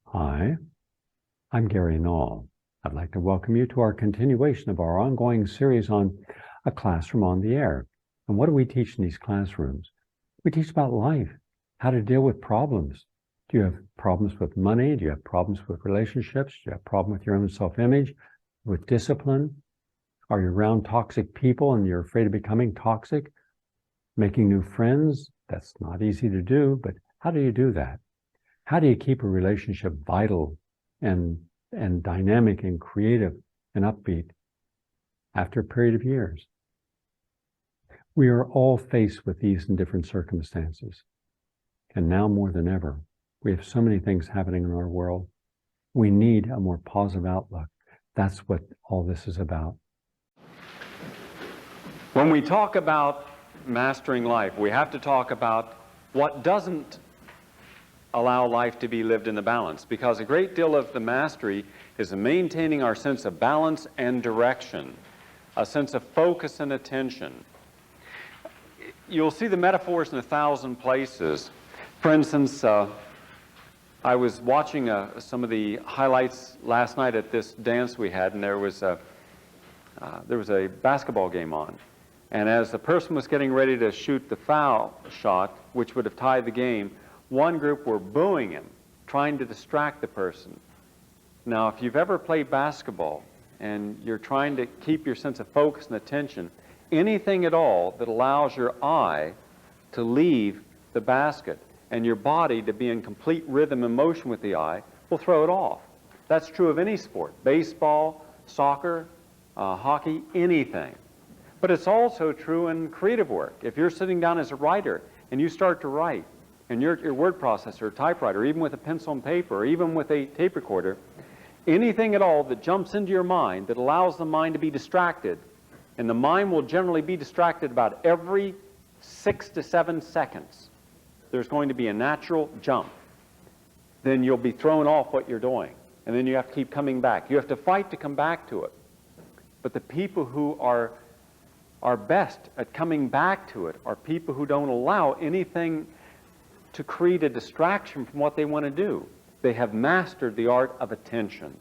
Hi, I'm Gary Null. I'd like to welcome you to our continuation of our ongoing series on A Classroom on the Air. And what do we teach in these classrooms? We teach about life, how to deal with problems. Do you have problems with money? Do you have problems with relationships? Do you have a problem with your own self-image, with discipline? Are you around toxic people and you're afraid of becoming toxic? Making new friends? That's not easy to do, but how do you do that? How do you keep a relationship vital and dynamic and creative and upbeat after a period of years? We are all faced with these in different circumstances. And now more than ever, we have so many things happening in our world. We need a more positive outlook. That's what all this is about. When we talk about mastering life, we have to talk about what doesn't allow life to be lived in the balance, because a great deal of the mastery is maintaining our sense of balance and direction, a sense of focus and attention. You'll see the metaphors in 1,000 places. For instance, I was watching some of the highlights last night at this dance we had, and there was a basketball game on. And as the person was getting ready to shoot the foul shot, which would have tied the game, one group were booing him, trying to distract the person. Now, if you've ever played basketball and you're trying to keep your sense of focus and attention, anything at all that allows your eye to leave the basket and your body to be in complete rhythm and motion with the eye will throw it off. That's true of any sport, baseball, soccer, hockey, anything. But it's also true in creative work. If you're sitting down as a writer and you start to write, and your word processor, or typewriter, even with a pencil and paper, or even with a tape recorder, anything at all that jumps into your mind that allows the mind to be distracted, and the mind will generally be distracted about every 6 to 7 seconds. There's going to be a natural jump. Then you'll be thrown off what you're doing, and then you have to keep coming back. You have to fight to come back to it. But the people who are best at coming back to it are people who don't allow anything to create a distraction from what they want to do. They have mastered the art of attention.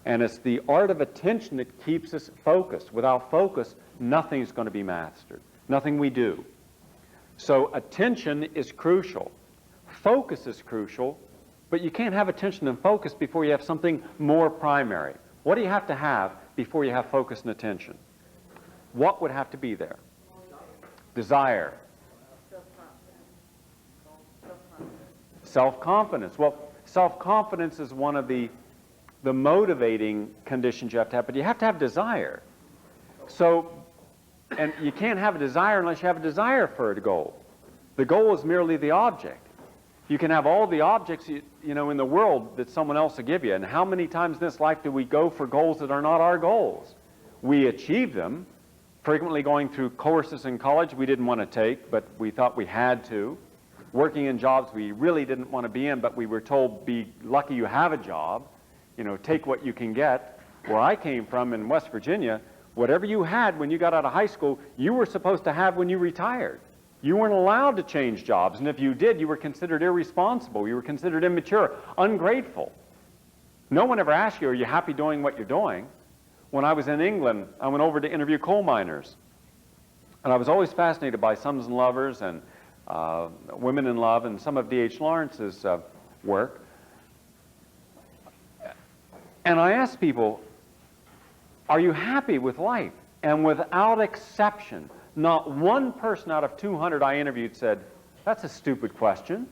And it's the art of attention that keeps us focused. Without focus, nothing's going to be mastered. Nothing we do. So attention is crucial. Focus is crucial, but you can't have attention and focus before you have something more primary. What do you have to have before you have focus and attention? What would have to be there? Desire. Self-confidence. Well, self-confidence is one of the motivating conditions you have to have, but you have to have desire. So, and you can't have a desire unless you have a desire for a goal. The goal is merely the object. You can have all the objects you know in the world that someone else will give you, and how many times in this life do we go for goals that are not our goals? We achieve them, frequently going through courses in college we didn't want to take, but we thought we had to. Working in jobs we really didn't want to be in, but we were told, be lucky you have a job, take what you can get. Where I came from in West Virginia, whatever you had when you got out of high school, you were supposed to have when you retired. You weren't allowed to change jobs, and if you did, you were considered irresponsible, you were considered immature, ungrateful. No one ever asked you, are you happy doing what you're doing? When I was in England, I went over to interview coal miners, and I was always fascinated by Sons and Lovers and Women in Love and some of D.H. Lawrence's work. And I asked people, are you happy with life? And without exception, not one person out of 200 I interviewed said, that's a stupid question.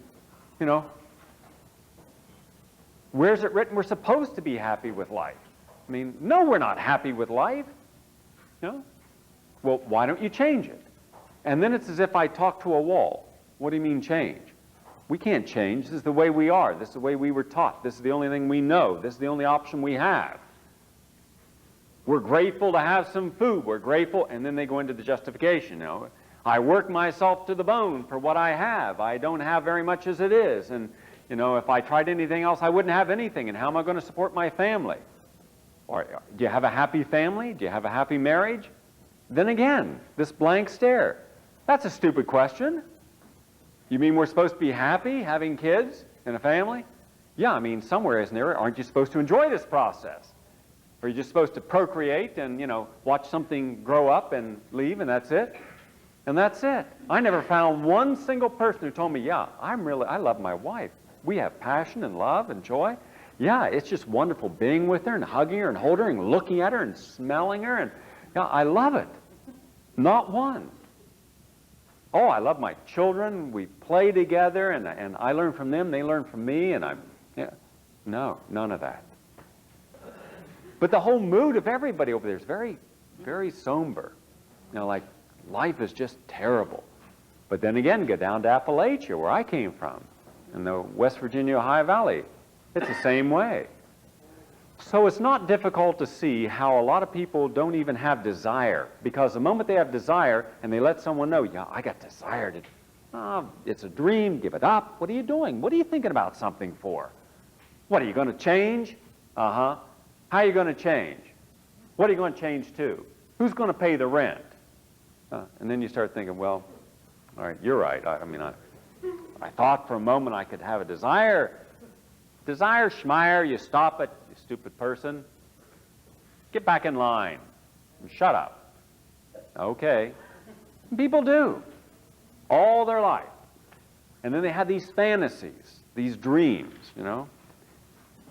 Where's it written we're supposed to be happy with life? I mean, no, we're not happy with life. Well, why don't you change it? And then it's as if I talk to a wall. What do you mean change? We can't change. This is the way we are. This is the way we were taught. This is the only thing we know. This is the only option we have. We're grateful to have some food. We're grateful. And then they go into the justification. I work myself to the bone for what I have. I don't have very much as it is. And, if I tried anything else, I wouldn't have anything. And how am I going to support my family? Or do you have a happy family? Do you have a happy marriage? Then again, this blank stare. That's a stupid question. You mean we're supposed to be happy having kids and a family? Yeah, I mean, somewhere, isn't there, aren't you supposed to enjoy this process? Or are you just supposed to procreate and, watch something grow up and leave and that's it? And that's it. I never found one single person who told me, yeah, I love my wife. We have passion and love and joy. Yeah, it's just wonderful being with her and hugging her and holding her and looking at her and smelling her. And yeah, I love it. Not one. Oh, I love my children. We play together and I learn from them. They learn from me. And no, none of that. But the whole mood of everybody over there is very, very somber. Like life is just terrible. But then again, go down to Appalachia, where I came from, in the West Virginia, Ohio Valley. It's the same way. So it's not difficult to see how a lot of people don't even have desire, because the moment they have desire and they let someone know, yeah, I got desire to, it's a dream, give it up. What are you doing? What are you thinking about something for? What, are you going to change? Uh-huh. How are you going to change? What are you going to change to? Who's going to pay the rent? And then you start thinking, well, all right, you're right. I thought for a moment I could have a desire. Desire, schmeyer, you stop it, you stupid person. Get back in line. And shut up. Okay. People do. All their life. And then they have these fantasies, these dreams,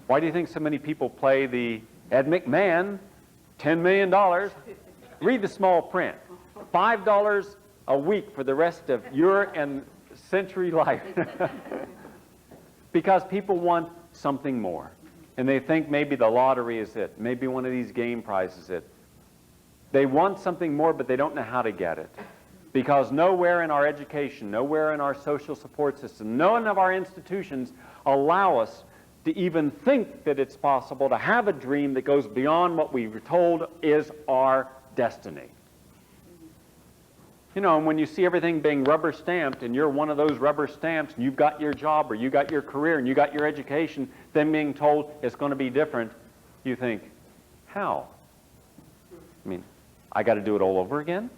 Why do you think so many people play the Ed McMahon, $10 million? Read the small print. $5 a week for the rest of your and century life. Because people want something more. And they think maybe the lottery is it. Maybe one of these game prizes is it. They want something more, but they don't know how to get it. Because nowhere in our education, nowhere in our social support system, none of our institutions allow us to even think that it's possible to have a dream that goes beyond what we were told is our destiny. And when you see everything being rubber stamped and you're one of those rubber stamps and you've got your job or you got your career and you got your education, then being told it's going to be different, you think, how? I mean, I got to do it all over again?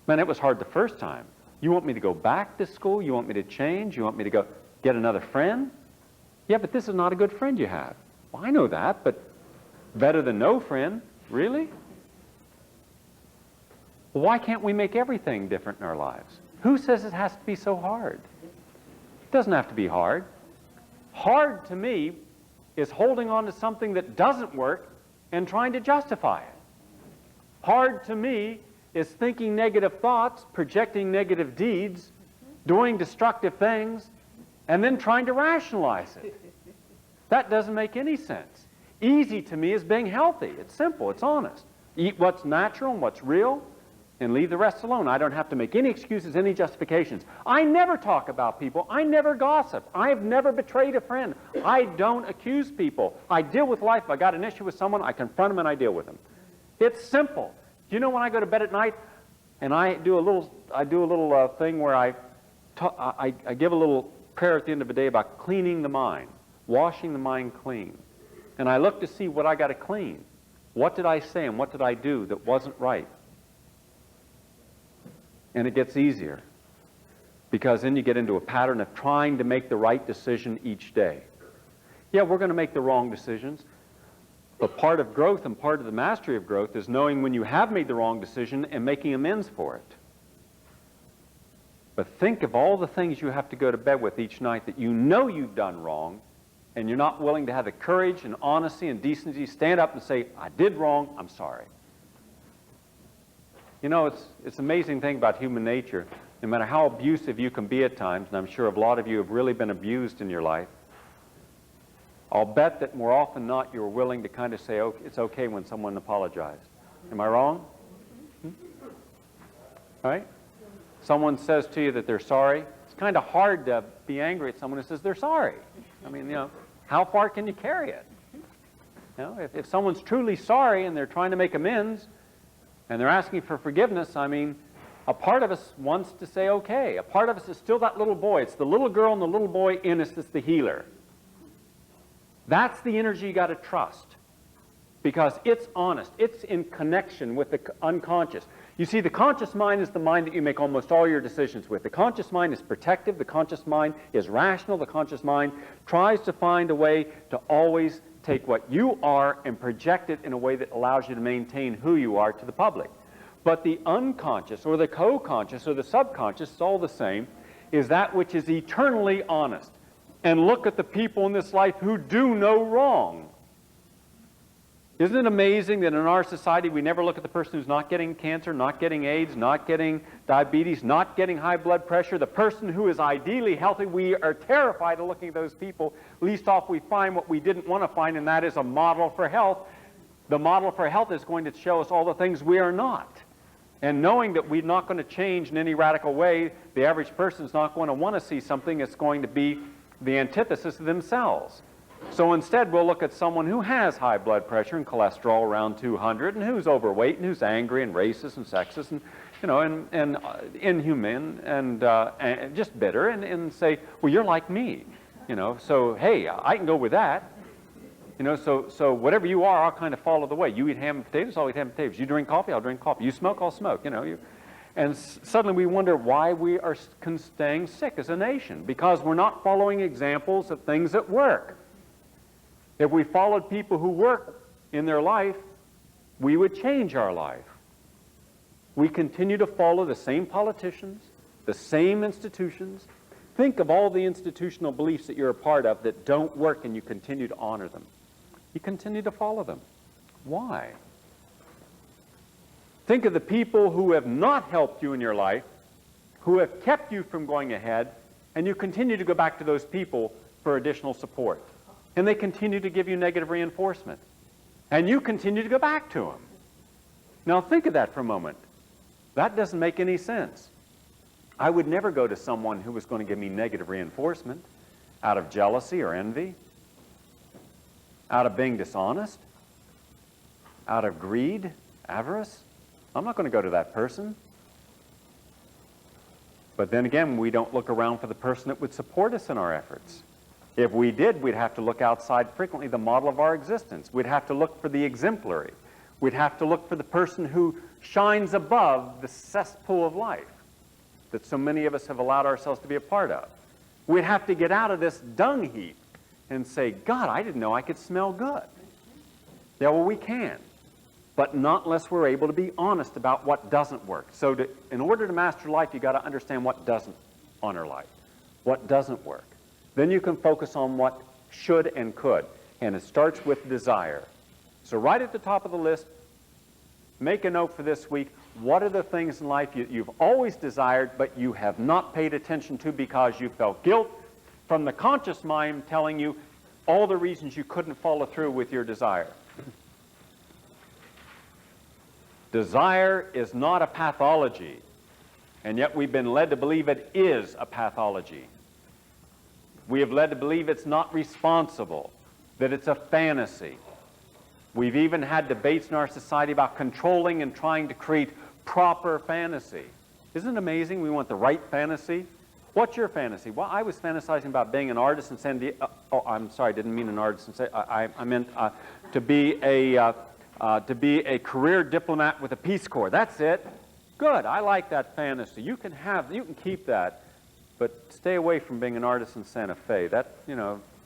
Man, it was hard the first time. You want me to go back to school? You want me to change? You want me to go get another friend? Yeah, but this is not a good friend you have. Well, I know that, but better than no friend. Really? Well, why can't we make everything different in our lives? Who says it has to be so hard? It doesn't have to be hard. Hard to me is holding on to something that doesn't work and trying to justify it. Hard to me is thinking negative thoughts, projecting negative deeds, doing destructive things, and then trying to rationalize it. That doesn't make any sense. Easy to me is being healthy. It's simple. It's honest. Eat what's natural and what's real, and leave the rest alone. I don't have to make any excuses, any justifications. I never talk about people. I never gossip. I've never betrayed a friend. I don't accuse people. I deal with life. If I got an issue with someone, I confront them and I deal with them. It's simple. Do you know when I go to bed at night and I do a little thing where I give a little prayer at the end of the day about cleaning the mind, washing the mind clean. And I look to see what I got to clean. What did I say and what did I do that wasn't right? And it gets easier, because then you get into a pattern of trying to make the right decision each day. Yeah, we're going to make the wrong decisions, but part of growth and part of the mastery of growth is knowing when you have made the wrong decision and making amends for it. But think of all the things you have to go to bed with each night that you know you've done wrong, and you're not willing to have the courage and honesty and decency to stand up and say, I did wrong, I'm sorry. It's an amazing thing about human nature. No matter how abusive you can be at times, and I'm sure a lot of you have really been abused in your life, I'll bet that more often than not you're willing to kind of say, oh, it's okay when someone apologizes. Am I wrong? Right? Someone says to you that they're sorry. It's kind of hard to be angry at someone who says they're sorry. I mean, how far can you carry it? If someone's truly sorry and they're trying to make amends, and they're asking for forgiveness, I mean, a part of us wants to say, okay. A part of us is still that little boy. It's the little girl and the little boy in us that's the healer. That's the energy you got to trust, because it's honest. It's in connection with the unconscious. You see, the conscious mind is the mind that you make almost all your decisions with. The conscious mind is protective. The conscious mind is rational. The conscious mind tries to find a way to always take what you are and project it in a way that allows you to maintain who you are to the public. But the unconscious or the co-conscious or the subconscious, it's all the same, is that which is eternally honest. And look at the people in this life who do no wrong. Isn't it amazing that in our society we never look at the person who's not getting cancer, not getting AIDS, not getting diabetes, not getting high blood pressure, the person who is ideally healthy? We are terrified of looking at those people. Least off we find what we didn't want to find, and that is a model for health. The model for health is going to show us all the things we are not. And knowing that we're not going to change in any radical way, the average person is not going to want to see something that's going to be the antithesis of themselves. So instead, we'll look at someone who has high blood pressure and cholesterol around 200, and who's overweight, and who's angry and racist and sexist, and and inhuman and just bitter, and say, well, you're like me, So hey, I can go with that, So whatever you are, I'll kind of follow the way. You eat ham and potatoes, I'll eat ham and potatoes. You drink coffee, I'll drink coffee. You smoke, I'll smoke. And suddenly we wonder why we are staying sick as a nation, because we're not following examples of things that work. If we followed people who work in their life, we would change our life. We continue to follow the same politicians, the same institutions. Think of all the institutional beliefs that you're a part of that don't work, and you continue to honor them. You continue to follow them. Why? Think of the people who have not helped you in your life, who have kept you from going ahead, and you continue to go back to those people for additional support. And they continue to give you negative reinforcement. And you continue to go back to them. Now think of that for a moment. That doesn't make any sense. I would never go to someone who was going to give me negative reinforcement out of jealousy or envy, out of being dishonest, out of greed, avarice. I'm not going to go to that person. But then again, we don't look around for the person that would support us in our efforts. If we did, we'd have to look outside frequently the model of our existence. We'd have to look for the exemplary. We'd have to look for the person who shines above the cesspool of life that so many of us have allowed ourselves to be a part of. We'd have to get out of this dung heap and say, God, I didn't know I could smell good. Yeah, well, we can, but not unless we're able to be honest about what doesn't work. So in order to master life, you've got to understand what doesn't honor life, what doesn't work. Then you can focus on what should and could, and it starts with desire. So right at the top of the list, make a note for this week. What are the things in life you've always desired, but you have not paid attention to because you felt guilt from the conscious mind telling you all the reasons you couldn't follow through with your desire? Desire is not a pathology, and yet we've been led to believe it is a pathology. We have led to believe it's not responsible, that it's a fantasy. We've even had debates in our society about controlling and trying to create proper fantasy. Isn't it amazing? We want the right fantasy. What's your fantasy? Well, I was fantasizing about being an artist in San Diego. Oh, I'm sorry, I didn't mean an artist in San Diego. I meant to be a career diplomat with a Peace Corps. That's it. Good. I like that fantasy. You can keep that. But stay away from being an artist in Santa Fe. That,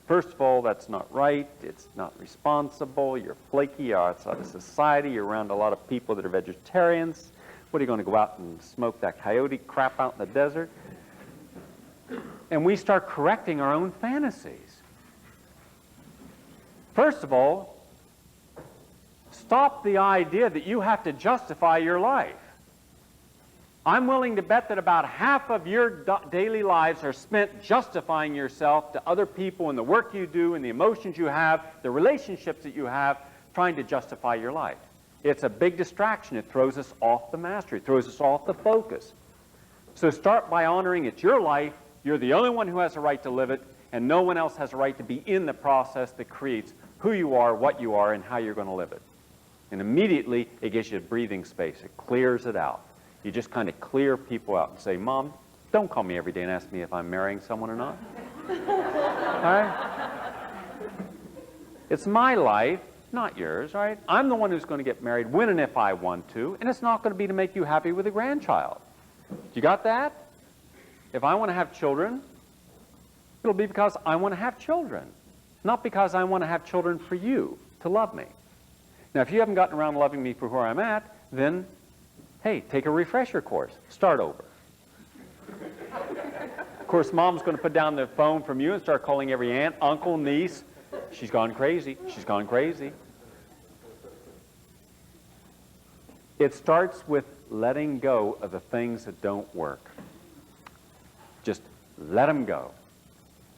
first of all, that's not right. It's not responsible. You're flaky. You're outside of society. You're around a lot of people that are vegetarians. What, are you going to go out and smoke that coyote crap out in the desert? And we start correcting our own fantasies. First of all, stop the idea that you have to justify your life. I'm willing to bet that about half of your daily lives are spent justifying yourself to other people and the work you do and the emotions you have, the relationships that you have, trying to justify your life. It's a big distraction. It throws us off the mastery. It throws us off the focus. So start by honoring it's your life. You're the only one who has a right to live it, and no one else has a right to be in the process that creates who you are, what you are, and how you're going to live it. And immediately, it gives you a breathing space. It clears it out. You just kind of clear people out and say, Mom, don't call me every day and ask me if I'm marrying someone or not. All right? It's my life, not yours, right? I'm the one who's going to get married when and if I want to, and it's not going to be to make you happy with a grandchild. You got that? If I want to have children, it'll be because I want to have children, not because I want to have children for you to love me. Now, if you haven't gotten around to loving me for where I'm at, then, hey, take a refresher course. Start over. Of course, mom's going to put down the phone from you and start calling every aunt, uncle, niece. She's gone crazy. She's gone crazy. It starts with letting go of the things that don't work. Just let them go.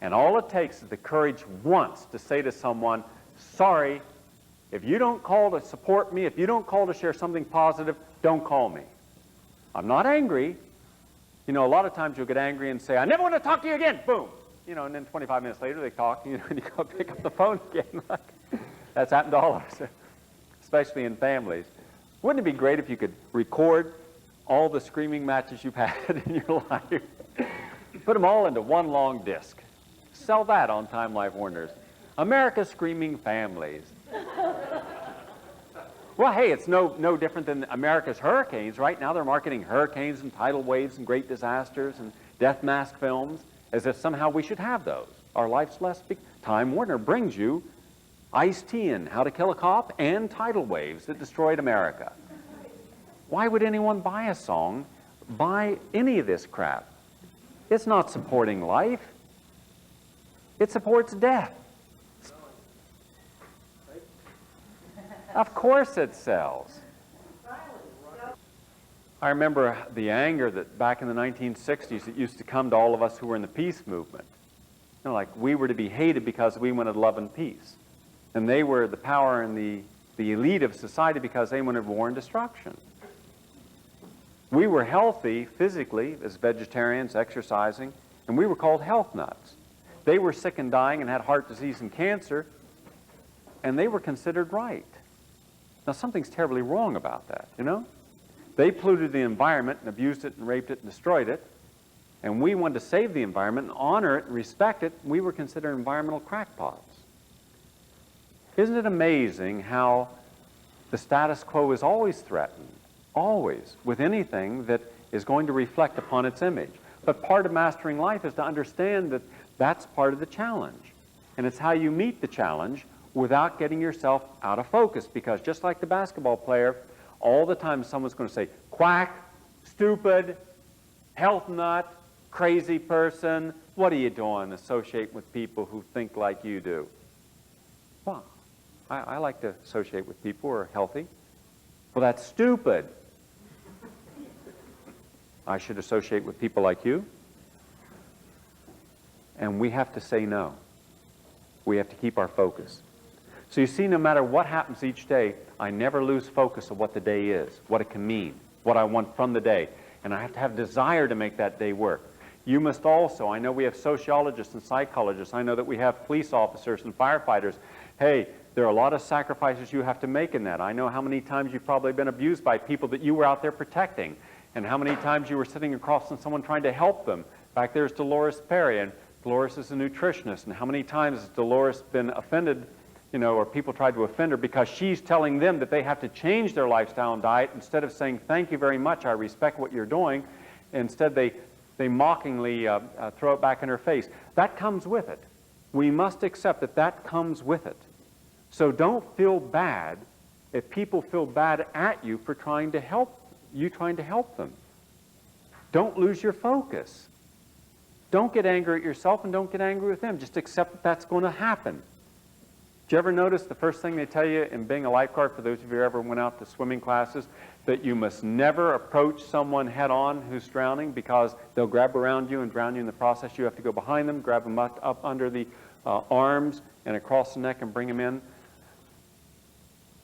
And all it takes is the courage once to say to someone, sorry, if you don't call to support me, if you don't call to share something positive, don't call me. I'm not angry. You know, a lot of times you'll get angry and say, I never want to talk to you again. Boom. You know, and then 25 minutes later they talk, you know, and you go pick up the phone again. That's happened to all of us, especially in families. Wouldn't it be great if you could record all the screaming matches you've had in your life? Put them all into one long disc. Sell that on Time-Life Warners. America's Screaming Families. Well, hey, it's no different than America's hurricanes. Right now they're marketing hurricanes and tidal waves and great disasters and death mask films as if somehow we should have those. Our life's less big. Time Warner brings you Ice-T and How to Kill a Cop and tidal waves that destroyed America. Why would anyone buy a song, buy any of this crap? It's not supporting life. It supports death. Of course it sells. I remember the anger that back in the 1960s that used to come to all of us who were in the peace movement. You know, like we were to be hated because we wanted love and peace. And they were the power and the elite of society because they wanted war and destruction. We were healthy physically as vegetarians, exercising, and we were called health nuts. They were sick and dying and had heart disease and cancer, and they were considered right. Now, something's terribly wrong about that, you know? They polluted the environment and abused it and raped it and destroyed it, and we wanted to save the environment and honor it and respect it. We were considered environmental crackpots. Isn't it amazing how the status quo is always threatened, always, with anything that is going to reflect upon its image? But part of mastering life is to understand that that's part of the challenge. And it's how you meet the challenge without getting yourself out of focus. Because just like the basketball player, all the time someone's going to say, quack, stupid, health nut, crazy person, what are you doing? Associate with people who think like you do. Well, I like to associate with people who are healthy. Well, that's stupid. I should associate with people like you. And we have to say no. We have to keep our focus. So you see, no matter what happens each day, I never lose focus of what the day is, what it can mean, what I want from the day. And I have to have desire to make that day work. You must also, I know we have sociologists and psychologists, I know that we have police officers and firefighters. Hey, there are a lot of sacrifices you have to make in that. I know how many times you've probably been abused by people that you were out there protecting, and how many times you were sitting across from someone trying to help them. Back there's Dolores Perry, and Dolores is a nutritionist, and how many times has Dolores been offended, you know, or people tried to offend her because she's telling them that they have to change their lifestyle and diet instead of saying, thank you very much, I respect what you're doing. Instead, they mockingly throw it back in her face. That comes with it. We must accept that that comes with it. So don't feel bad if people feel bad at you for trying to help them. Don't lose your focus. Don't get angry at yourself and don't get angry with them. Just accept that that's going to happen. Did you ever notice the first thing they tell you in being a lifeguard, for those of you who ever went out to swimming classes, that you must never approach someone head-on who's drowning because they'll grab around you and drown you in the process. You have to go behind them, grab them up under the arms and across the neck and bring them in.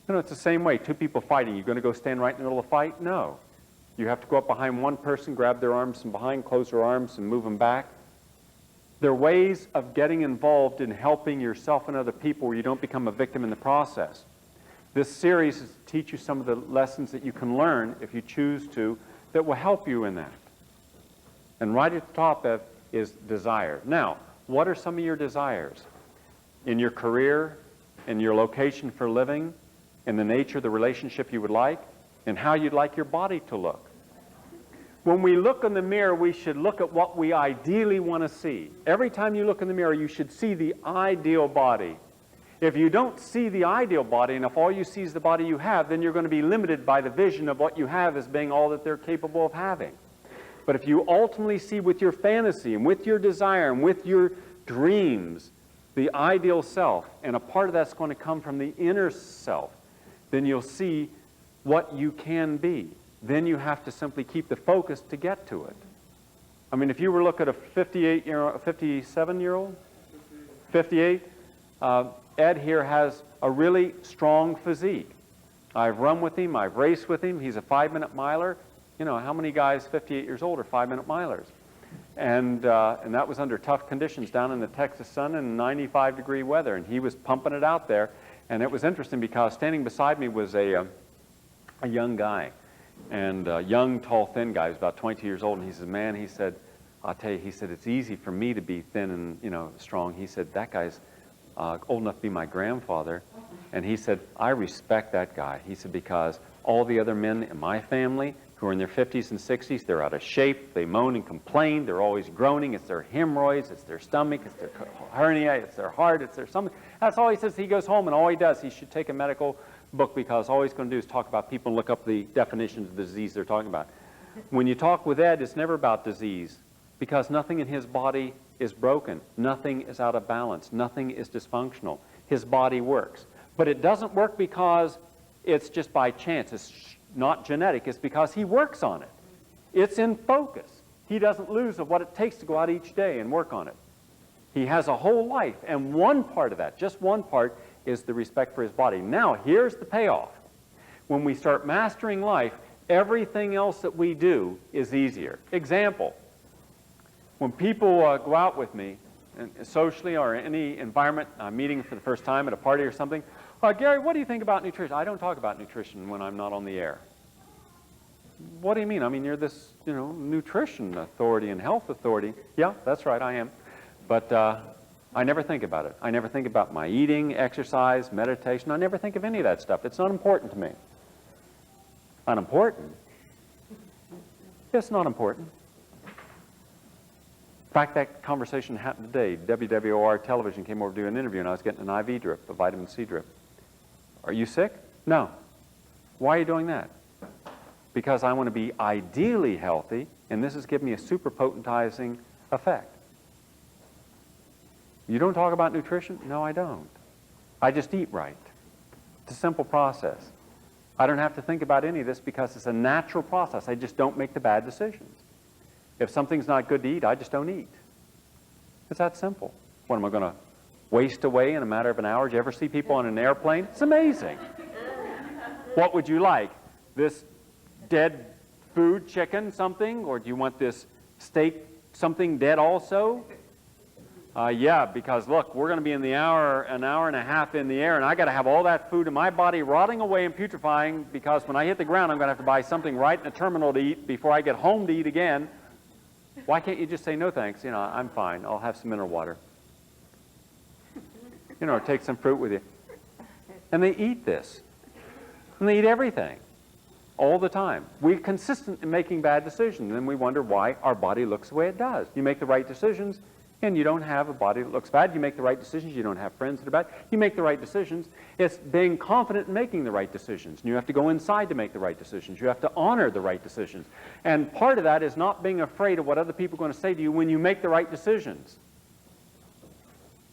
You know, it's the same way. Two people fighting. You're going to go stand right in the middle of the fight? No. You have to go up behind one person, grab their arms from behind, close their arms, and move them back. There are ways of getting involved in helping yourself and other people where you don't become a victim in the process. This series is to teach you some of the lessons that you can learn, if you choose to, that will help you in that. And right at the top of is desire. Now, what are some of your desires? In your career, and your location for living, and the nature of the relationship you would like, and how you'd like your body to look. When we look in the mirror, we should look at what we ideally want to see. Every time you look in the mirror, you should see the ideal body. If you don't see the ideal body, and if all you see is the body you have, then you're going to be limited by the vision of what you have as being all that they're capable of having. But if you ultimately see with your fantasy and with your desire and with your dreams the ideal self, and a part of that's going to come from the inner self, then you'll see what you can be. Then you have to simply keep the focus to get to it. I mean, if you were to look at a 58-year-old, 57-year-old, 58, Ed here has a really strong physique. I've run with him, I've raced with him, he's a 5-minute miler. You know, how many guys 58 years old are 5-minute milers? And that was under tough conditions down in the Texas sun in 95-degree weather, and he was pumping it out there. And it was interesting because standing beside me was a young guy, and a young, tall, thin guy. He was about 22 years old, and he said, man, he said, I'll tell you, he said, it's easy for me to be thin and, you know, strong. He said, that guy's old enough to be my grandfather. And he said, I respect that guy. He said, because all the other men in my family who are in their 50s and 60s, they're out of shape, they moan and complain, they're always groaning, it's their hemorrhoids, it's their stomach, it's their hernia, it's their heart, it's their something. That's all he says. He goes home and all he does, he should take a medical book, because all he's going to do is talk about people and look up the definitions of the disease they're talking about. When you talk with Ed, it's never about disease, because nothing in his body is broken, nothing is out of balance, nothing is dysfunctional. His body works. But it doesn't work because it's just by chance. It's not genetic. It's because he works on it. It's in focus. He doesn't lose of what it takes to go out each day and work on it. He has a whole life, and one part of that, just one part, is the respect for his body. Now, here's the payoff. When we start mastering life, everything else that we do is easier. Example, when people go out with me, socially or in any environment, meeting for the first time at a party or something, Gary, what do you think about nutrition? I don't talk about nutrition when I'm not on the air. What do you mean? I mean, you're this, you know, nutrition authority and health authority. Yeah, that's right, I am. But I never think about it. I never think about my eating, exercise, meditation. I never think of any of that stuff. It's not important to me. Unimportant? It's not important. In fact, that conversation happened today. WWOR television came over to do an interview, and I was getting an IV drip, a vitamin C drip. Are you sick? No. Why are you doing that? Because I want to be ideally healthy, and this is giving me a super potentizing effect. You don't talk about nutrition? No, I don't. I just eat right. It's a simple process. I don't have to think about any of this because it's a natural process. I just don't make the bad decisions. If something's not good to eat, I just don't eat. It's that simple. What, am I going to waste away in a matter of an hour? Did you ever see people on an airplane? It's amazing. What would you like? This dead food, chicken, something? Or do you want this steak, something dead also? Yeah, because look, we're going to be in the an hour and a half in the air, and I got to have all that food in my body rotting away and putrefying, because when I hit the ground, I'm going to have to buy something right in a terminal to eat before I get home to eat again. Why can't you just say, no thanks, you know, I'm fine, I'll have some mineral water. You know, or take some fruit with you. And they eat this. And they eat everything. All the time. We're consistent in making bad decisions, and we wonder why our body looks the way it does. You make the right decisions, and you don't have a body that looks bad. You make the right decisions, you don't have friends that are bad. You make the right decisions. It's being confident in making the right decisions. And you have to go inside to make the right decisions. You have to honor the right decisions. And part of that is not being afraid of what other people are going to say to you when you make the right decisions.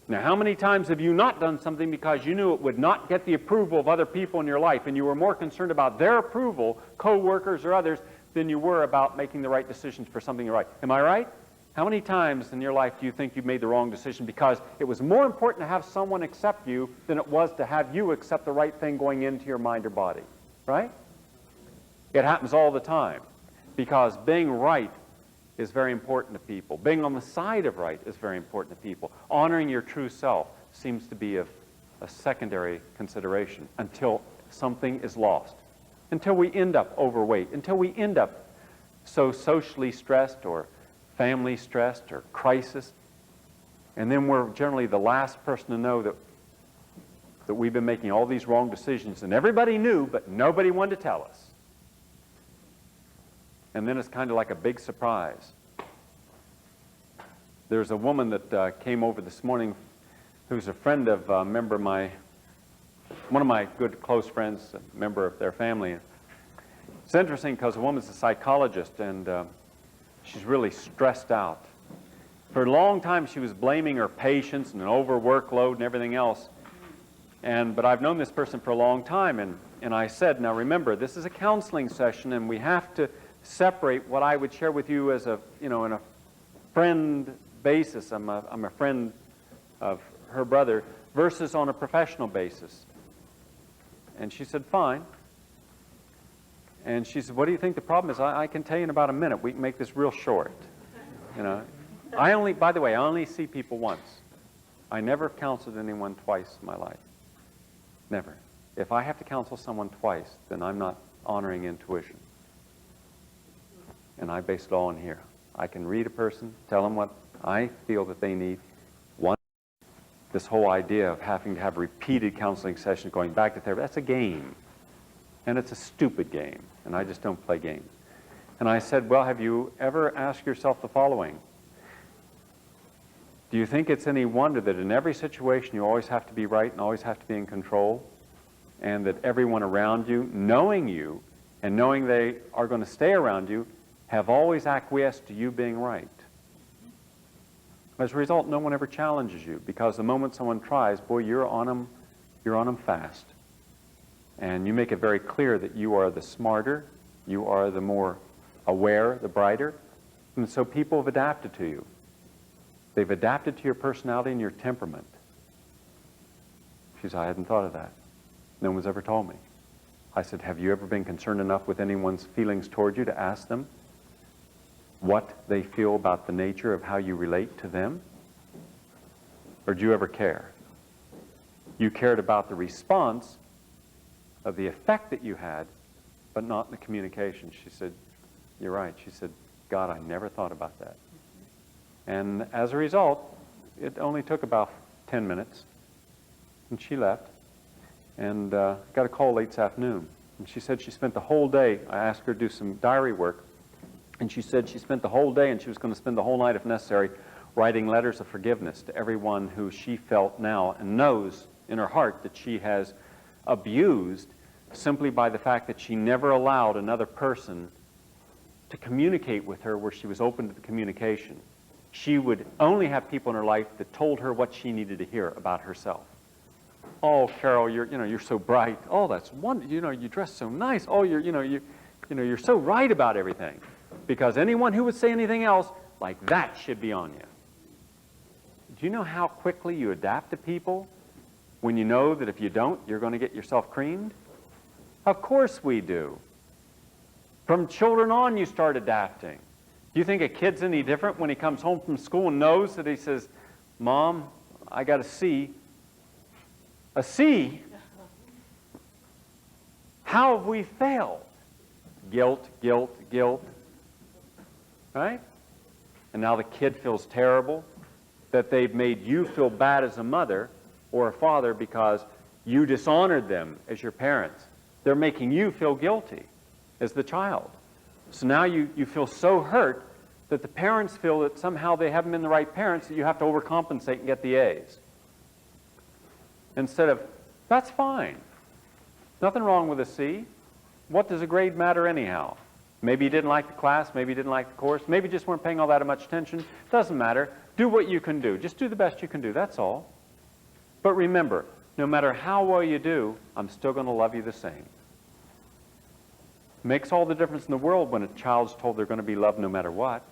Now, how many times have you not done something because you knew it would not get the approval of other people in your life, and you were more concerned about their approval, co-workers or others, than you were about making the right decisions for something right? Am I right? How many times in your life do you think you made the wrong decision because it was more important to have someone accept you than it was to have you accept the right thing going into your mind or body? Right? It happens all the time, because being right is very important to people. Being on the side of right is very important to people. Honoring your true self seems to be a secondary consideration until something is lost, until we end up overweight, until we end up so socially stressed or family stressed or crisis, and then we're generally the last person to know that that we've been making all these wrong decisions, and everybody knew, but nobody wanted to tell us. And then it's kind of like a big surprise. There's a woman that came over this morning who's a friend of a member of one of my good close friends, a member of their family. It's interesting because the woman's a psychologist, and she's really stressed out. For a long time, she was blaming her patients and an overworkload and everything else. But I've known this person for a long time, and I said, now remember, this is a counseling session, and we have to separate what I would share with you as a, in a friend basis. I'm a friend of her brother, versus on a professional basis. And she said, fine. And she said, what do you think the problem is? I can tell you in about a minute. We can make this real short. By the way, I only see people once. I never counseled anyone twice in my life. Never. If I have to counsel someone twice, then I'm not honoring intuition. And I base it all on here. I can read a person, tell them what I feel that they need. This whole idea of having to have repeated counseling sessions going back to therapy, that's a game. And it's a stupid game. And I just don't play games. And I said, well, have you ever asked yourself the following? Do you think it's any wonder that in every situation you always have to be right and always have to be in control? And that everyone around you, knowing you and knowing they are going to stay around you, have always acquiesced to you being right? As a result, no one ever challenges you, because the moment someone tries, boy, you're on them fast. And you make it very clear that you are the smarter, you are the more aware, the brighter. And so people have adapted to you. They've adapted to your personality and your temperament. She said, I hadn't thought of that. No one's ever told me. I said, have you ever been concerned enough with anyone's feelings toward you to ask them what they feel about the nature of how you relate to them? Or do you ever care? You cared about the response of the effect that you had, but not the communication. She said, you're right. She said, God, I never thought about that. And as a result, it only took about 10 minutes, and she left, and got a call late this afternoon. And she said she spent the whole day. I asked her to do some diary work, and she said she spent the whole day, and she was going to spend the whole night, if necessary, writing letters of forgiveness to everyone who she felt now and knows in her heart that she has abused simply by the fact that she never allowed another person to communicate with her where she was open to the communication. She would only have people in her life that told her what she needed to hear about herself. Oh, Carol, you're so bright. Oh, that's wonderful. You dress so nice. Oh, you're so right about everything. Because anyone who would say anything else like that should be on you. Do you know how quickly you adapt to people when you know that if you don't, you're going to get yourself creamed? Of course we do. From children on, you start adapting. Do you think a kid's any different when he comes home from school and knows that he says, Mom, I got a C? A C? How have we failed? Guilt, guilt, guilt. Right? And now the kid feels terrible that they've made you feel bad as a mother or a father because you dishonored them as your parents. They're making you feel guilty as the child. So now you feel so hurt that the parents feel that somehow they haven't been the right parents, that you have to overcompensate and get the A's. Instead of, that's fine. Nothing wrong with a C. What does a grade matter anyhow? Maybe you didn't like the class, maybe you didn't like the course, maybe you just weren't paying all that much attention. Doesn't matter. Do what you can do. Just do the best you can do, that's all. But remember, no matter how well you do, I'm still going to love you the same. Makes all the difference in the world when a child's told they're going to be loved no matter what.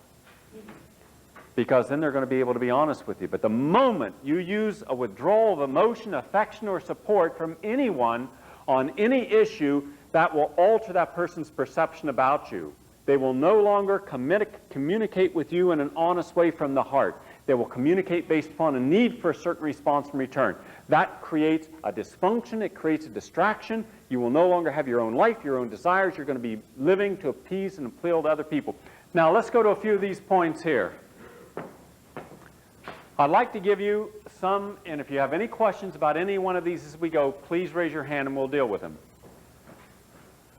Because then they're going to be able to be honest with you. But the moment you use a withdrawal of emotion, affection, or support from anyone on any issue, that will alter that person's perception about you. They will no longer communicate with you in an honest way from the heart. They will communicate based upon a need for a certain response in return. That creates a dysfunction. It creates a distraction. You will no longer have your own life, your own desires. You're going to be living to appease and appeal to other people. Now, let's go to a few of these points here. I'd like to give you some, and if you have any questions about any one of these as we go, please raise your hand and we'll deal with them.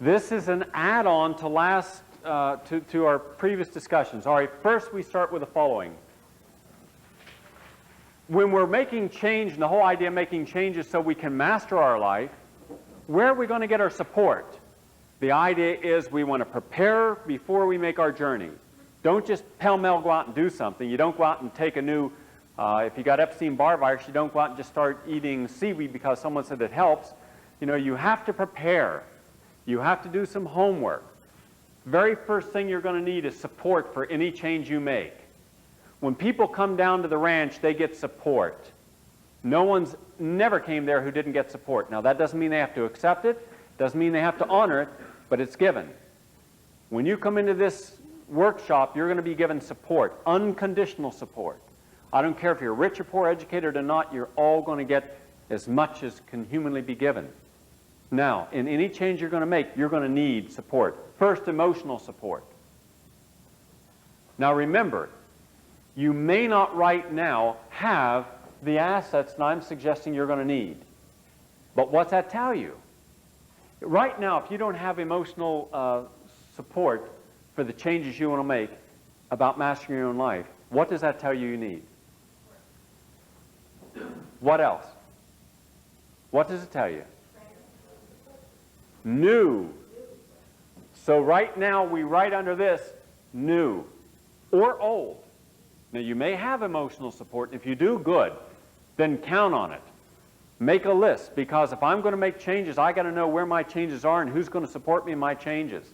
This is an add-on to to our previous discussions. All right, first we start with the following. When we're making change, and the whole idea of making changes so we can master our life, where are we going to get our support? The idea is we want to prepare before we make our journey. Don't just pell-mell go out and do something. You don't go out and take a new, if you got Epstein-Barr virus, you don't go out and just start eating seaweed because someone said it helps. You know, you have to prepare. You have to do some homework. Very first thing you're going to need is support for any change you make. When people come down to the ranch, they get support. No one's never came there who didn't get support. Now, that doesn't mean they have to accept it, doesn't mean they have to honor it, but it's given. When you come into this workshop, you're going to be given support, unconditional support. I don't care if you're rich or poor, educated or not, you're all going to get as much as can humanly be given. Now, in any change you're going to make, you're going to need support. First, emotional support. Now remember, you may not right now have the assets that I'm suggesting you're going to need. But what's that tell you? Right now, if you don't have emotional support for the changes you want to make about mastering your own life, what does that tell you you need? What else? What does it tell you? New. So right now, we write under this, new or old. Now, you may have emotional support. If you do, good. Then count on it. Make a list, because if I'm going to make changes, I got to know where my changes are and who's going to support me in my changes.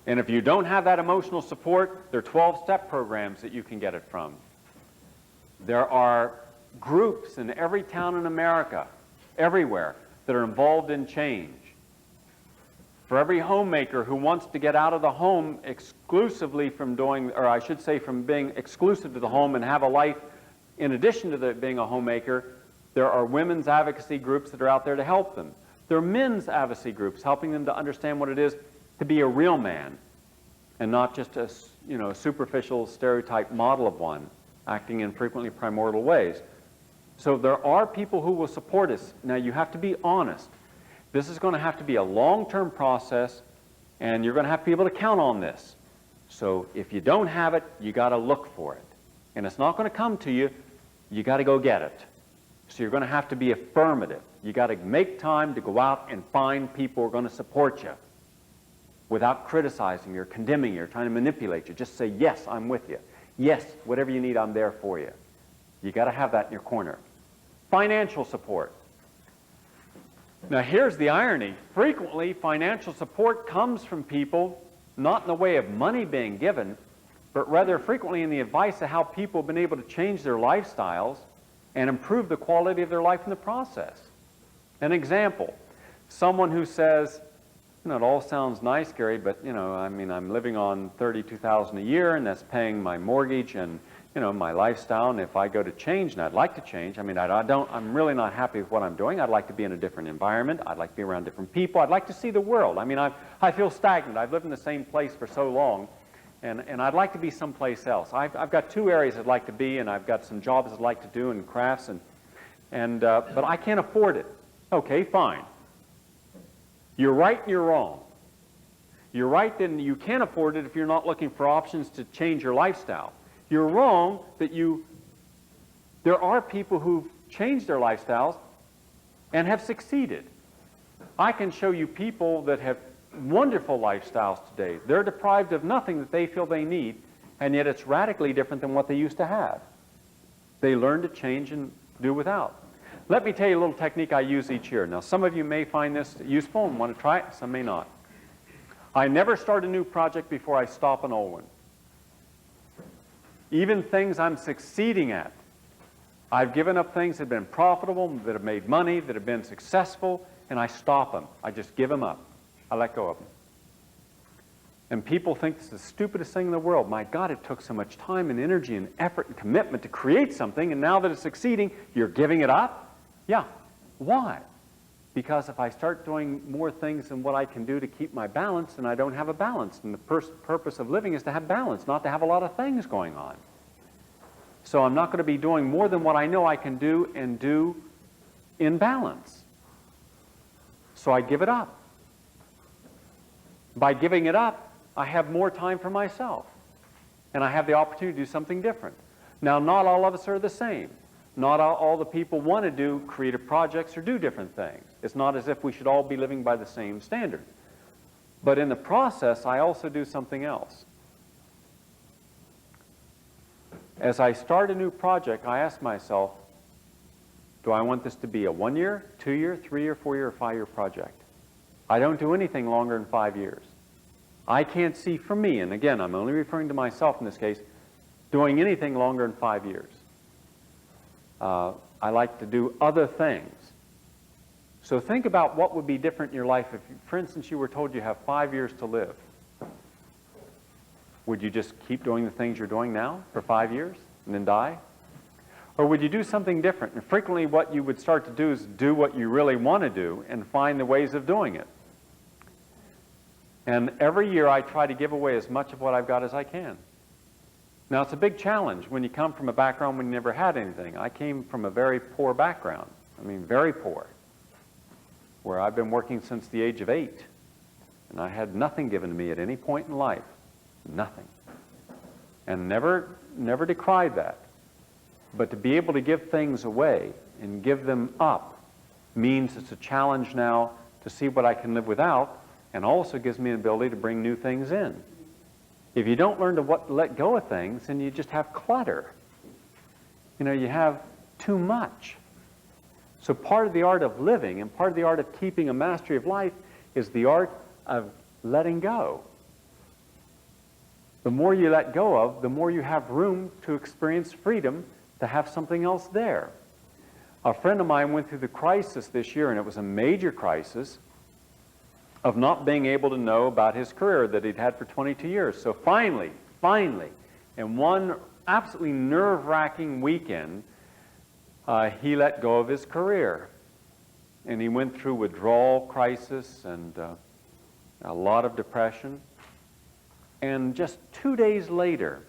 And if you don't have that emotional support, there are 12-step programs that you can get it from. There are groups in every town in America, everywhere, that are involved in change. For every homemaker who wants to get out of the home exclusively from doing, or I should say from being exclusive to the home and have a life in addition to being a homemaker, there are women's advocacy groups that are out there to help them. There are men's advocacy groups helping them to understand what it is to be a real man and not just a, a superficial stereotype model of one, acting in frequently primordial ways. So there are people who will support us. Now, you have to be honest. This is going to have to be a long-term process, and you're going to have to be able to count on this. So if you don't have it, you got to look for it. And it's not going to come to you. You got to go get it. So you're going to have to be affirmative. You got to make time to go out and find people who are going to support you without criticizing you or condemning you or trying to manipulate you. Just say, yes, I'm with you. Yes, whatever you need, I'm there for you. You got to have that in your corner. Financial support. Now here's the irony. Frequently, financial support comes from people not in the way of money being given, but rather frequently in the advice of how people have been able to change their lifestyles and improve the quality of their life in the process. An example, someone who says, it all sounds nice, Gary, but I'm living on $32,000 a year, and that's paying my mortgage and my lifestyle. And if I go to change, and I'd like to change, I'm really not happy with what I'm doing. I'd like to be in a different environment. I'd like to be around different people. I'd like to see the world. I feel stagnant. I've lived in the same place for so long, and I'd like to be someplace else. I've got two areas I'd like to be, and I've got some jobs I'd like to do and crafts, but I can't afford it. Okay, fine. You're right and you're wrong. You're right that you can't afford it if you're not looking for options to change your lifestyle. You're wrong that there are people who've changed their lifestyles and have succeeded. I can show you people that have wonderful lifestyles today. They're deprived of nothing that they feel they need, and yet it's radically different than what they used to have. They learn to change and do without. Let me tell you a little technique I use each year. Now, some of you may find this useful and want to try it, some may not. I never start a new project before I stop an old one. Even things I'm succeeding at. I've given up things that have been profitable, that have made money, that have been successful, and I stop them. I just give them up. I let go of them. And people think it's the stupidest thing in the world. My God, it took so much time and energy and effort and commitment to create something, and now that it's succeeding, you're giving it up? Yeah. Why? Because if I start doing more things than what I can do to keep my balance, then I don't have a balance. And the purpose of living is to have balance, not to have a lot of things going on. So I'm not going to be doing more than what I know I can do and do in balance. So I give it up. By giving it up, I have more time for myself. And I have the opportunity to do something different. Now, not all of us are the same. Not all the people want to do creative projects or do different things. It's not as if we should all be living by the same standard. But in the process, I also do something else. As I start a new project, I ask myself, do I want this to be a 1-year, 2-year, 3-year, 4-year, or 5-year project? I don't do anything longer than 5 years. I can't see for me, and again, I'm only referring to myself in this case, doing anything longer than 5 years. I like to do other things. So think about what would be different in your life if, for instance, you were told you have 5 years to live. Would you just keep doing the things you're doing now for 5 years and then die? Or would you do something different? And frequently what you would start to do is do what you really want to do and find the ways of doing it. And every year I try to give away as much of what I've got as I can. Now, it's a big challenge when you come from a background when you never had anything. I came from a very poor background. I mean, very poor. Where I've been working since the age of 8. And I had nothing given to me at any point in life. Nothing. And never decried that. But to be able to give things away and give them up means it's a challenge now to see what I can live without, and also gives me an ability to bring new things in. If you don't learn to let go of things, then you just have clutter. You know, you have too much. So part of the art of living and part of the art of keeping a mastery of life is the art of letting go. The more you let go of, the more you have room to experience freedom, to have something else there. A friend of mine went through the crisis this year, and it was a major crisis, of not being able to know about his career that he'd had for 22 years. So finally, in one absolutely nerve-wracking weekend, he let go of his career. And he went through withdrawal crisis and a lot of depression. And just 2 days later,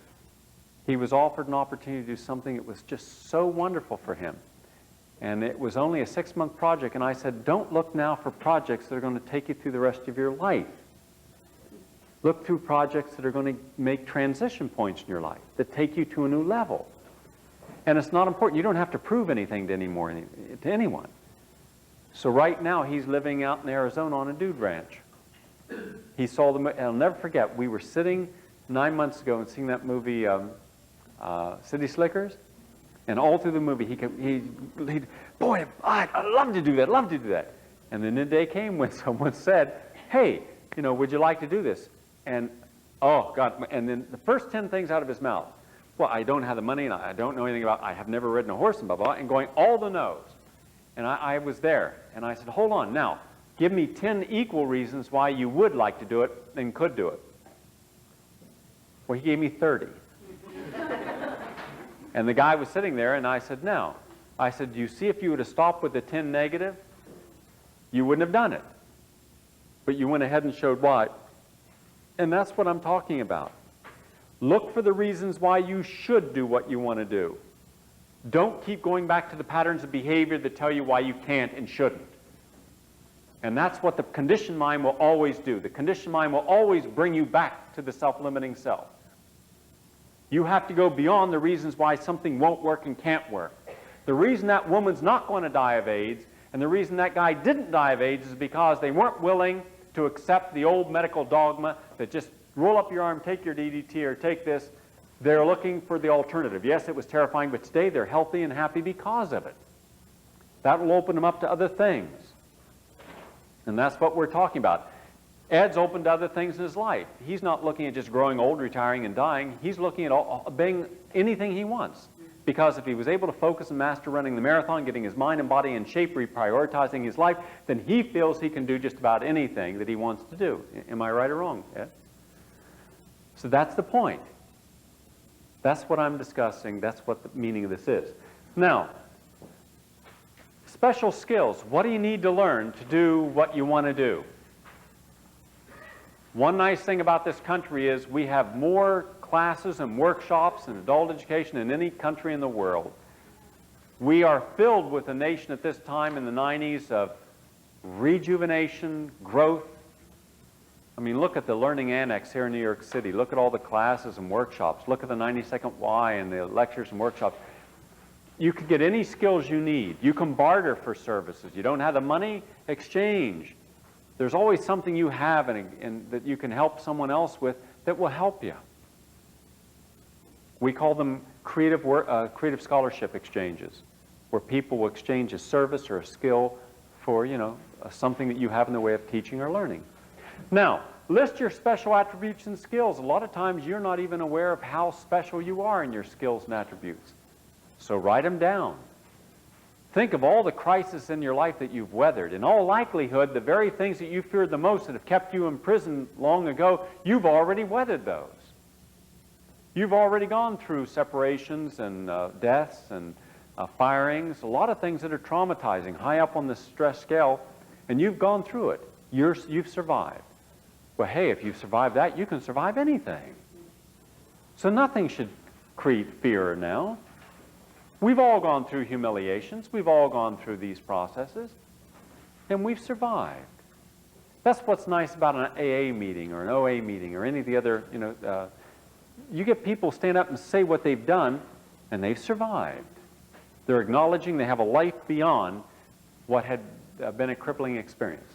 he was offered an opportunity to do something that was just so wonderful for him. And it was only a 6-month project, and I said, don't look now for projects that are going to take you through the rest of your life. Look through projects that are going to make transition points in your life, that take you to a new level. And it's not important. You don't have to prove anything to anyone. So right now, he's living out in Arizona on a dude ranch. He saw the, I'll never forget, we were sitting 9 months ago and seeing that movie, City Slickers. And all through the movie, he'd boy, I'd love to do that, love to do that. And then the day came when someone said, hey, you know, would you like to do this? And, oh, God, and then the first 10 things out of his mouth, well, I don't have the money, and I don't know anything about, I have never ridden a horse, and blah, blah, blah, and going all the no's. And I was there, and I said, hold on, now, give me 10 equal reasons why you would like to do it and could do it. Well, he gave me 30. And the guy was sitting there, and I said, no. I said, you see, if you would have stopped with the 10 negative, you wouldn't have done it. But you went ahead and showed why. And that's what I'm talking about. Look for the reasons why you should do what you want to do. Don't keep going back to the patterns of behavior that tell you why you can't and shouldn't. And that's what the conditioned mind will always do. The conditioned mind will always bring you back to the self-limiting self. You have to go beyond the reasons why something won't work and can't work. The reason that woman's not going to die of AIDS and the reason that guy didn't die of AIDS is because they weren't willing to accept the old medical dogma that just roll up your arm, take your DDT, or take this. They're looking for the alternative. Yes, it was terrifying, but today they're healthy and happy because of it. That will open them up to other things. And that's what we're talking about. Ed's open to other things in his life. He's not looking at just growing old, retiring, and dying. He's looking at being anything he wants. Because if he was able to focus and master running the marathon, getting his mind and body in shape, reprioritizing his life, then he feels he can do just about anything that he wants to do. Am I right or wrong, Ed? So that's the point. That's what I'm discussing. That's what the meaning of this is. Now, Special skills. What do you need to learn to do what you want to do? One nice thing about this country is we have more classes and workshops and adult education than any country in the world. We are filled with a nation at this time in the 90s of rejuvenation, growth. I mean, look at the Learning Annex here in New York City. Look at all the classes and workshops. Look at the 90-second why and the lectures and workshops. You can get any skills you need. You can barter for services. You don't have the money? Exchange. There's always something you have and that you can help someone else with that will help you. We call them creative scholarship exchanges, where people will exchange a service or a skill for, something that you have in the way of teaching or learning. Now, list your special attributes and skills. A lot of times you're not even aware of how special you are in your skills and attributes. So write them down. Think of all the crises in your life that you've weathered. In all likelihood, the very things that you feared the most that have kept you in prison long ago, you've already weathered those. You've already gone through separations and deaths and firings, a lot of things that are traumatizing, high up on the stress scale, and you've gone through it. You've survived. Well, hey, if you've survived that, you can survive anything. So nothing should create fear now. We've all gone through humiliations. We've all gone through these processes, and we've survived. That's what's nice about an AA meeting or an OA meeting or any of the other, you get people stand up and say what they've done, and they've survived. They're acknowledging they have a life beyond what had been a crippling experience.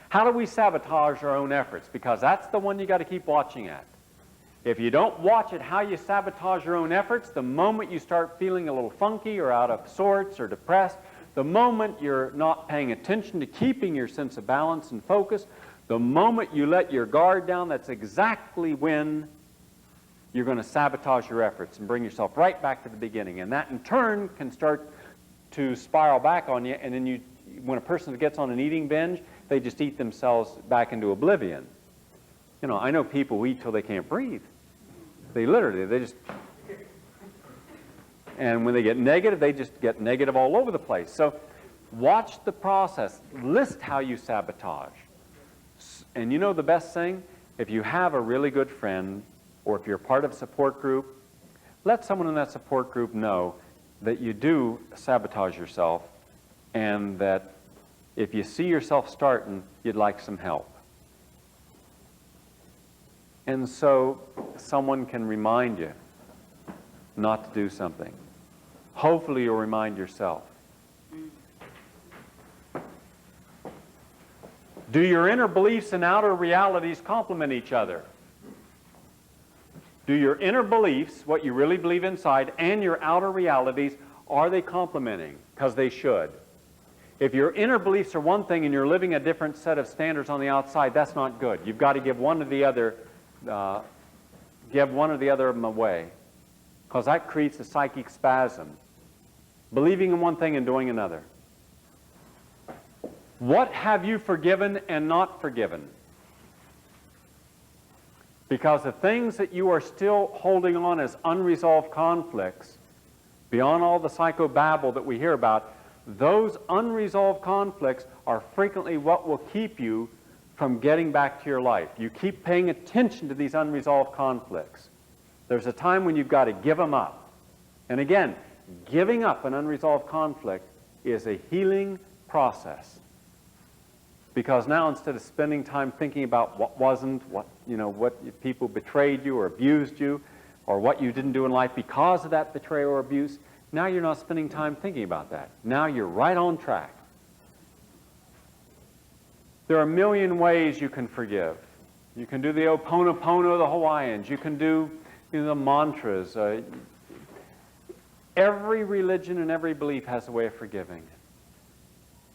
How do we sabotage our own efforts? Because that's the one you got to keep watching at. If you don't watch at how you sabotage your own efforts, the moment you start feeling a little funky or out of sorts or depressed, the moment you're not paying attention to keeping your sense of balance and focus, the moment you let your guard down, that's exactly when you're going to sabotage your efforts and bring yourself right back to the beginning. And that in turn can start to spiral back on you, and then when a person gets on an eating binge, they just eat themselves back into oblivion. I know people who eat till they can't breathe. They just, and when they get negative, they just get negative all over the place. So watch the process. List how you sabotage. And the best thing? If you have a really good friend, or if you're part of a support group, let someone in that support group know that you do sabotage yourself, and that if you see yourself starting, you'd like some help. And so someone can remind you not to do something. Hopefully you'll remind yourself. Do your inner beliefs and outer realities complement each other? Do your inner beliefs, what you really believe inside, and your outer realities, are they complementing? Because they should. If your inner beliefs are one thing and you're living a different set of standards on the outside, that's not good. You've got to give one or the other of them away, because that creates a psychic spasm. Believing in one thing and doing another. What have you forgiven and not forgiven? Because the things that you are still holding on as unresolved conflicts, beyond all the psychobabble that we hear about, those unresolved conflicts are frequently what will keep you from getting back to your life. You keep paying attention to these unresolved conflicts. There's a time when you've got to give them up. And again, giving up an unresolved conflict is a healing process. Because now, instead of spending time thinking about what wasn't, what people betrayed you or abused you, or what you didn't do in life because of that betrayal or abuse, now you're not spending time thinking about that. Now you're right on track. There are a million ways you can forgive. You can do the Ho'oponopono of the Hawaiians. You can do the mantras. Every religion and every belief has a way of forgiving.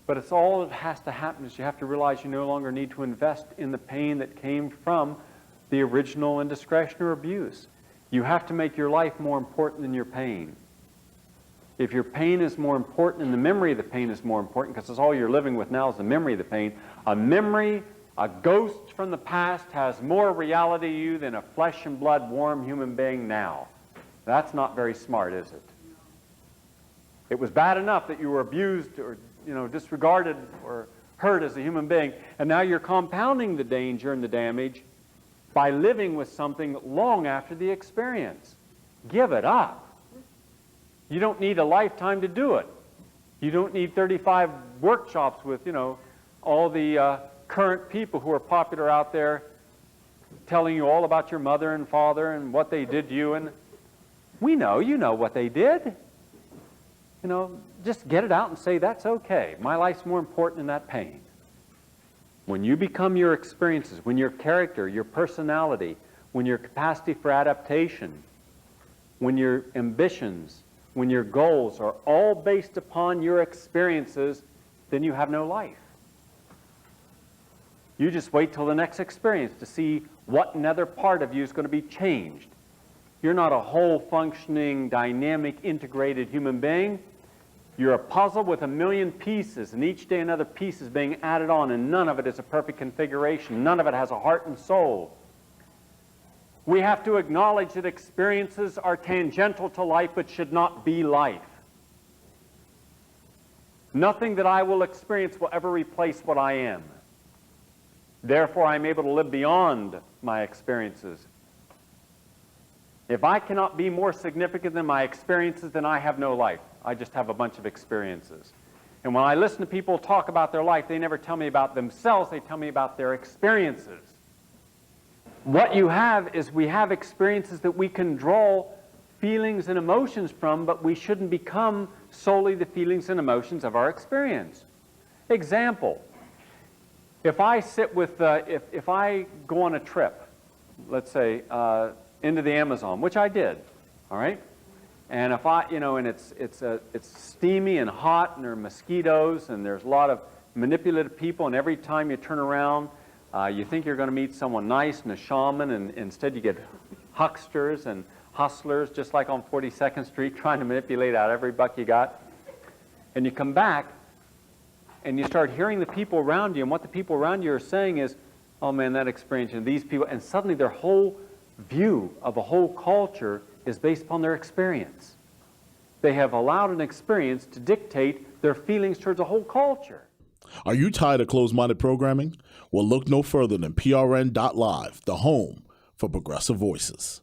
But it's all that has to happen is you have to realize you no longer need to invest in the pain that came from the original indiscretion or abuse. You have to make your life more important than your pain. If your pain is more important and the memory of the pain is more important, because it's all you're living with now is the memory of the pain, a memory, a ghost from the past has more reality to you than a flesh and blood warm human being now. That's not very smart, is it? It was bad enough that you were abused or disregarded or hurt as a human being, and now you're compounding the danger and the damage by living with something long after the experience. Give it up. You don't need a lifetime to do it. You don't need 35 workshops with, all the current people who are popular out there telling you all about your mother and father and what they did to you. And we know, you know what they did. Just get it out and say, that's okay. My life's more important than that pain. When you become your experiences, when your character, your personality, when your capacity for adaptation, when your ambitions, when your goals are all based upon your experiences, then you have no life. You just wait till the next experience to see what another part of you is going to be changed. You're not a whole functioning, dynamic, integrated human being. You're a puzzle with a million pieces, and each day another piece is being added on, and none of it is a perfect configuration. None of it has a heart and soul. We have to acknowledge that experiences are tangential to life, but should not be life. Nothing that I will experience will ever replace what I am. Therefore, I'm able to live beyond my experiences. If I cannot be more significant than my experiences, then I have no life. I just have a bunch of experiences. And when I listen to people talk about their life, they never tell me about themselves, they tell me about their experiences. What you have is we have experiences that we can draw feelings and emotions from, but we shouldn't become solely the feelings and emotions of our experience. Example, if I sit with, if I go on a trip, let's say, into the Amazon, which I did, all right? And if I, and it's steamy and hot, and there are mosquitoes, and there's a lot of manipulative people, and every time you turn around, you think you're going to meet someone nice and a shaman, and instead you get hucksters and hustlers, just like on 42nd Street, trying to manipulate out every buck you got. And you come back, and you start hearing the people around you, and what the people around you are saying is, oh man, that experience, and these people, and suddenly their whole view of a whole culture is based upon their experience. They have allowed an experience to dictate their feelings towards a whole culture. Are you tired of closed-minded programming? Well, look no further than PRN.Live, the home for progressive voices.